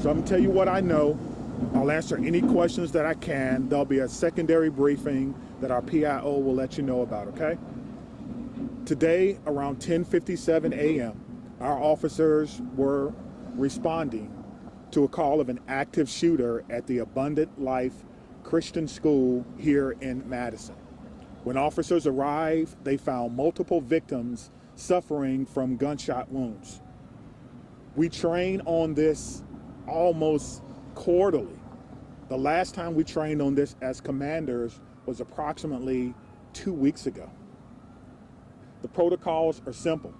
So I'm gonna tell you what I know. I'll answer any questions that I can. There'll be a secondary briefing that our PIO will let you know about, okay? Today, around 10:57 a.m., our officers were responding to a call of an active shooter at the Abundant Life Christian School here in Madison. When officers arrived, they found multiple victims suffering from gunshot wounds. We train on this almost quarterly. The last time we trained on this as commanders was approximately 2 weeks ago. The protocols are simple.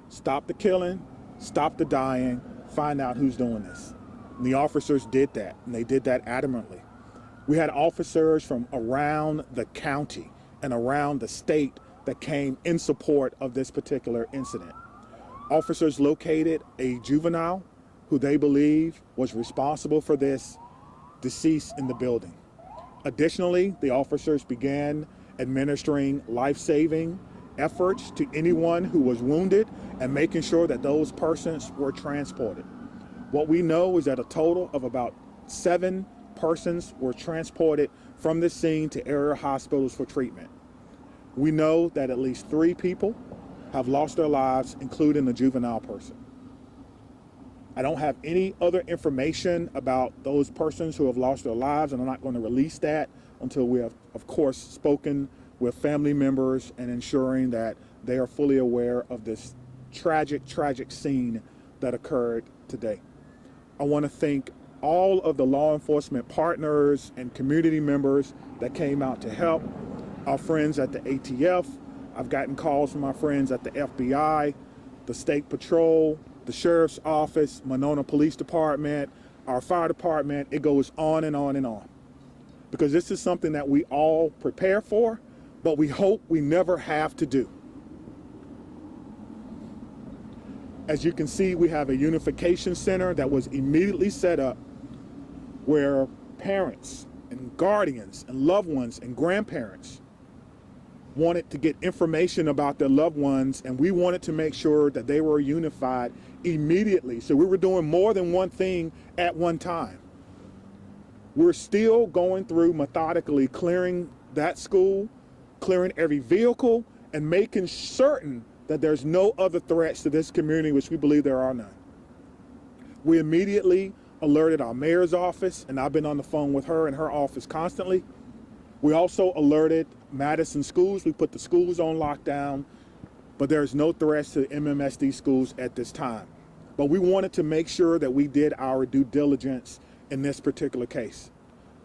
Stop the killing, stop the dying, find out who's doing this. And the officers did that, and they did that adamantly. We had officers from around the county and around the state that came in support of this particular incident. Officers located a juvenile who they believe was responsible for this deceased in the building. Additionally, the officers began administering life-saving efforts to anyone who was wounded and making sure that those persons were transported. What we know is that a total of about 7 persons were transported from the scene to area hospitals for treatment. We know that at least 3 people have lost their lives, including a juvenile person. I don't have any other information about those persons who have lost their lives, and I'm not going to release that until we have, of course, spoken with family members and ensuring that they are fully aware of this tragic, tragic scene that occurred today. I want to thank all of the law enforcement partners and community members that came out to help. Our friends at the ATF. I've gotten calls from my friends at the FBI, the State Patrol, the Sheriff's Office, Monona Police Department, our fire department. It goes on and on and on. Because this is something that we all prepare for, but we hope we never have to do. As you can see, we have a unification center that was immediately set up where parents and guardians and loved ones and grandparents wanted to get information about their loved ones, and we wanted to make sure that they were unified immediately. So we were doing more than one thing at one time. We're still going through methodically clearing that school, clearing every vehicle, and making certain that there's no other threats to this community, which we believe there are none. We immediately alerted our mayor's office, and I've been on the phone with her and her office constantly. We also alerted Madison schools. We put the schools on lockdown, but there's no threats to MMSD schools at this time. But we wanted to make sure that we did our due diligence in this particular case.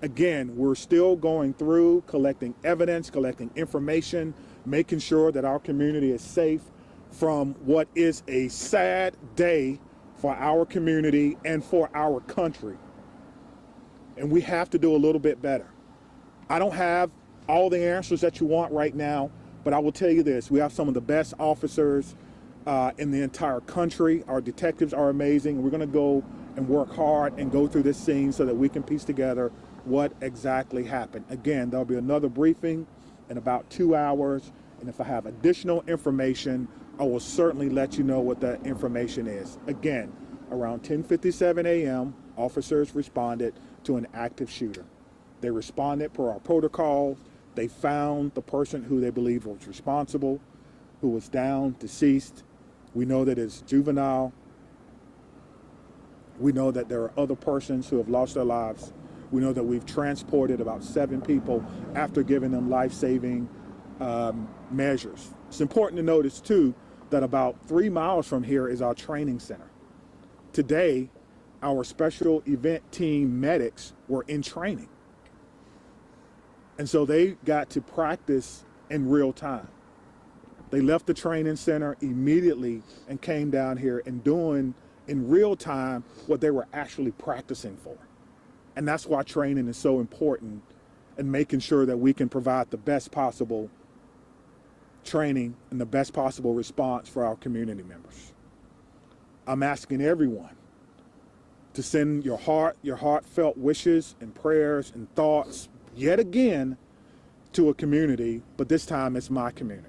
Again, we're still going through collecting evidence, collecting information, making sure that our community is safe from what is a sad day for our community and for our country. And we have to do a little bit better. I don't have all the answers that you want right now, but I will tell you this: we have some of the best officers in the entire country. Our detectives are amazing. We're going to go and work hard and go through this scene so that we can piece together what exactly happened. Again, there'll be another briefing in about 2 hours, and if I have additional information, I will certainly let you know what that information is. Again, around 10:57 a.m., officers responded to an active shooter. They responded per our protocol. They found the person who they believe was responsible, who was down, deceased. We know that it's juvenile. We know that there are other persons who have lost their lives. We know that we've transported about 7 people after giving them life-saving measures. It's important to notice, too, that about 3 miles from here is our training center. Today, our special event team medics were in training. And so they got to practice in real time. They left the training center immediately and came down here and doing in real time what they were actually practicing for. And that's why training is so important, and making sure that we can provide the best possible training and the best possible response for our community members. I'm asking everyone to send your heartfelt wishes and prayers and thoughts yet again to a community, but this time it's my community.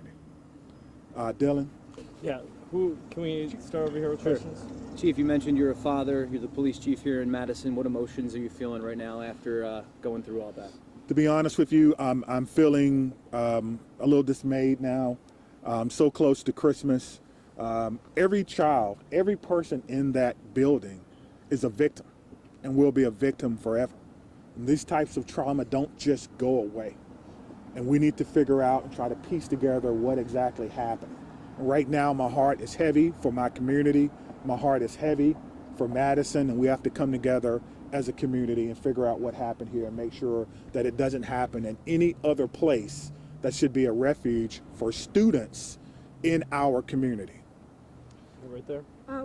Dylan? Yeah, Can we start over here with questions? Chief, you mentioned you're a father. You're the police chief here in Madison. What emotions are you feeling right now after going through all that? To be honest with you, I'm feeling a little dismayed now. So close to Christmas. Every child, every person in that building is a victim and will be a victim forever. And these types of trauma don't just go away. And we need to figure out and try to piece together what exactly happened. Right now, my heart is heavy for my community. My heart is heavy for Madison, and we have to come together as a community and figure out what happened here and make sure that it doesn't happen in any other place that should be a refuge for students in our community. You're right there.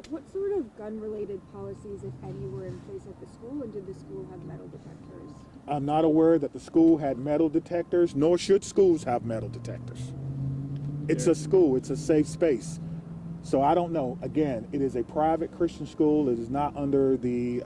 What sort of gun-related policies, if any, were in place at the school, and did the school have metal detectors? I'm not aware that the school had metal detectors, nor should schools have metal detectors. It's a school, it's a safe space. So I don't know. Again, it is a private Christian school. It is not under the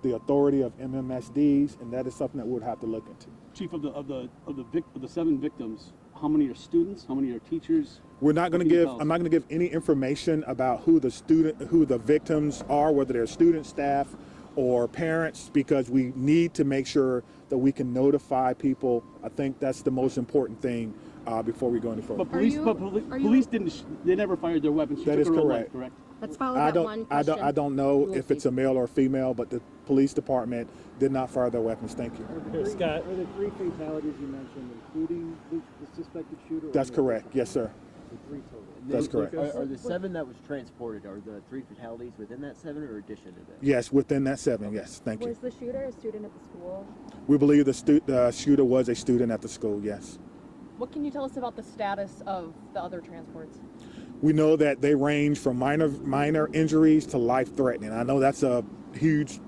authority of MMSDs, and that is something that we'll have to look into. Chief, of the 7 victims, how many are students? How many are teachers? We're not going to give. I'm not going to give any information about who the victims are, whether they're student, staff, or parents, because we need to make sure that we can notify people. I think that's the most important thing before we go any further. But police didn't. They never fired their weapons. That is correct. Life, correct. Let's follow that one question. I don't know if it's a male or female, but the police department did not fire their weapons. Thank you. Here, Scott. Were the 3 fatalities you mentioned, including the suspected shooter? That's correct. Yes, sir. 3 total. That's correct. Are the 7 that was transported, are the 3 fatalities within that 7 or addition to that? Yes, within that 7. Yes, thank you. Was the shooter a student at the school? We believe the shooter was a student at the school. Yes. What can you tell us about the status of the other transports? We know that they range from minor injuries to life-threatening. I know that's a huge,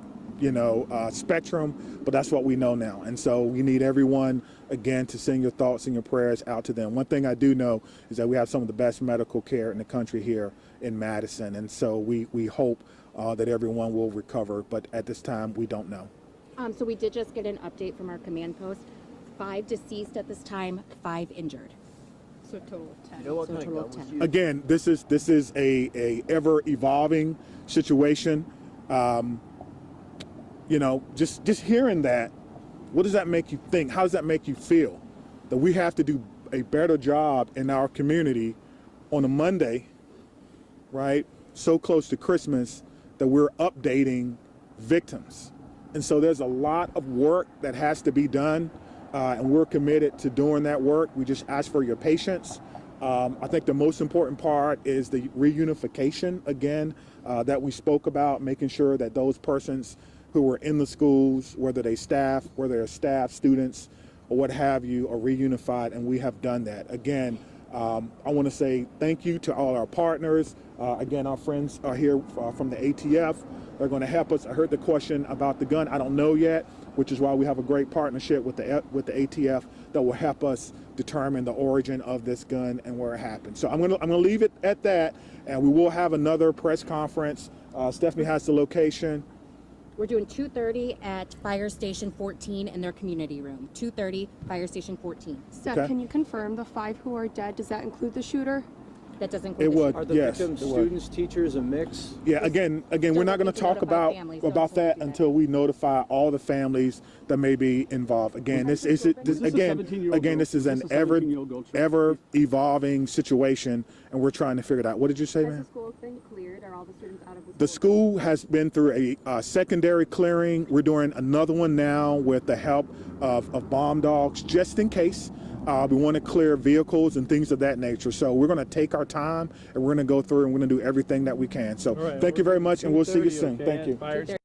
spectrum, but that's what we know now. And so we need everyone, again, to send your thoughts and your prayers out to them. One thing I do know is that we have some of the best medical care in the country here in Madison. And so we hope that everyone will recover. But at this time, we don't know. So we did just get an update from our command post. 5 deceased at this time, 5 injured. So total 10. You know what So kind of total gun was 10. used? Again, this is a ever evolving situation. Just hearing that, what does that make you think? How does that make you feel? That we have to do a better job in our community on a Monday, right? So close to Christmas, that we're updating victims. And so there's a lot of work that has to be done. And we're committed to doing that work. We just ask for your patience. I think the most important part is the reunification, again, that we spoke about, making sure that those persons who were in the schools, whether they're staff, students, or what have you, are reunified, and we have done that. Again, I want to say thank you to all our partners. Again, our friends are here from the ATF. They're going to help us. I heard the question about the gun. I don't know yet, which is why we have a great partnership with the ATF that will help us determine the origin of this gun and where it happened. So I'm gonna leave it at that, and we will have another press conference. Stephanie has the location. We're doing 2:30 at Fire Station 14 in their community room. 2:30, Fire Station 14. Steph, Okay. can you confirm the 5 who are dead? Does that include the shooter? That doesn't include It the would, shooter. Are the yes. victims it would. students, teachers, a mix? Yeah, again, we're not going to need to talk notify about families, so about we that do that. until we notify all the families that may be involved. Again, this is Was this a again, 17-year-old girl? this is an Was this a 17-year-old girl? ever evolving situation, and we're trying to figure it out. What did you say, Has man? the school been cleared? Are all the students out of the school? The school has been through a secondary clearing. We're doing another one now with the help of bomb dogs, just in case. We want to clear vehicles and things of that nature. So we're going to take our time, and we're going to go through and we're going to do everything that we can. So All right, thank you very much, and we'll see you 2:30, soon. okay, Thank you. Fire